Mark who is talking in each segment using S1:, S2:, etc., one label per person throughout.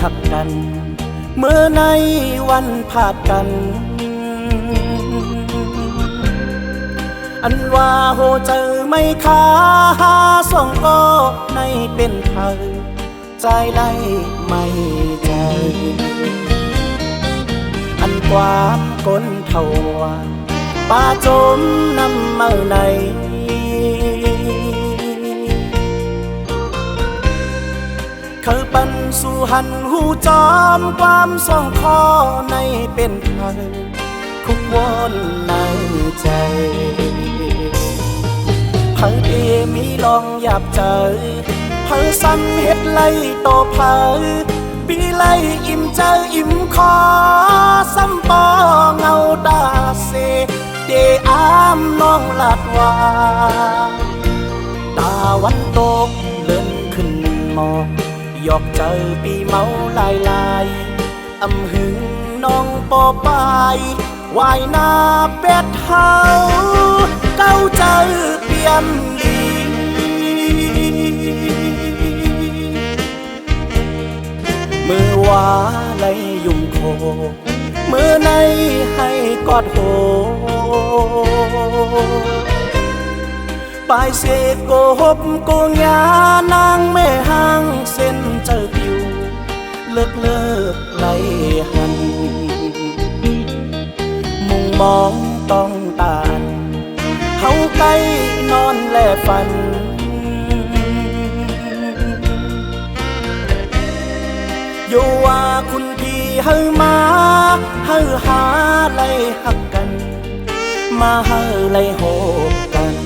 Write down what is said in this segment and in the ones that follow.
S1: หักกันเมื่อในวันพาดกันอันว่าโหเจอไม่ค้าส่งก็ในเป็นเธอใจไล่ไม่เจออันความก้นเท่าป่าจมน้ำเมื่อในคือปันสู่หันหูจอมความสองคอในเป็นเธอคุกวนในใจเพิ่งเอมีลองหยาบเจอเพิ่งซ้ำเฮ็ดไล่โตเพิ่งปีไล่อิ่มเจออิ่มคอซ้ำปอเงาตาเสเดอามน้องลาดว่าตาวันตกเลื่อนขึ้นมองหยอกเจอปีเมาลายลายอำหึงน้องปอปายวายหน้าเป็ดเฮาเก้าเจอเปี่ยมลีมือว่าไหลยุ่มโคมือในให้กอดโหปลายเสกโกหบโกงานางแม่ห้างเส้นเจอผิวเลิกไหลหันมุ่งมองต้องตานเฮาใกล้นอนแลฝันอยู่ว่าคุณพี่เฮามาเฮาหาไล่หักกันมาเฮาไล่โหบกัน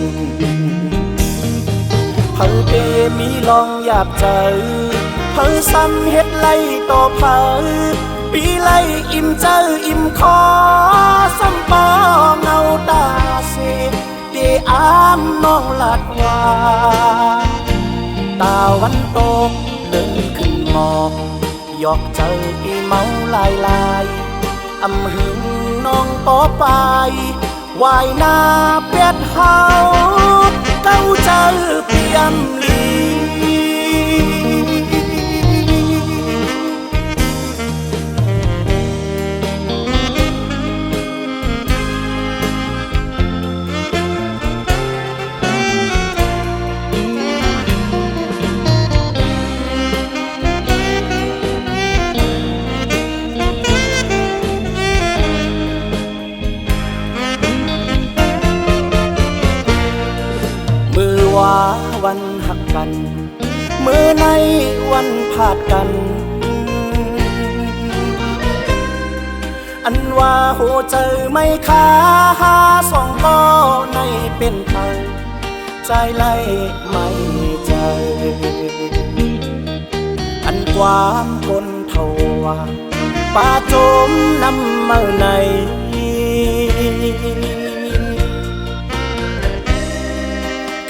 S1: เพิ่งเอมีลองหยาบเจอเพิ่งซ้ำเฮ็ดไล่ต่อเพิ่งปีไล่อิ่มเจออิ่มคอซ้ำปอเงาตาเสเดอามน้องลาดว่าตาวันตกเลื่อนขึ้นมองหยอกเจอปีเมาลายลายอำหึงน้องปอปายวายหน้าเป็ดเฮาเก้าเจอเปี่ยมลีว่าวันหักกันเมื่อในวันพาดกันอันว่าโหเจอไม่ค้าสองก็ในเป็นเธอใจไล่ไม่เจออันความคนเท่าว่าป่าจมน้ำเมื่อใน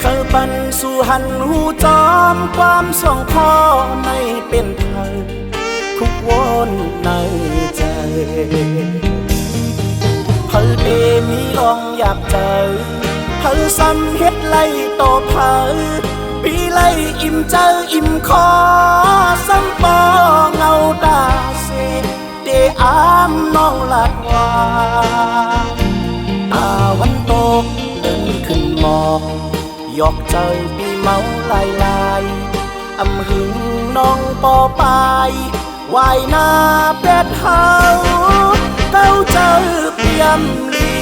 S1: คือปันสู่หันหูจอมความสองคอในเป็นเธอคุกวนในใจเพิ่งเอมีลองหยาบเจอเพิ่งซ้ำเฮ็ดไล่ต่อเพิ่งปีไล่อิ่มเจออิ่มคอซ้ำปอเงาตาเสเดอามน้องลาดว่าตาวันตกเลื่อนขึ้นมองหยอกเจอปีเมาลายลายอำหึงน้องปอปายวายหน้าเป็ดเฮาเก้าเจอเปี่ยมลี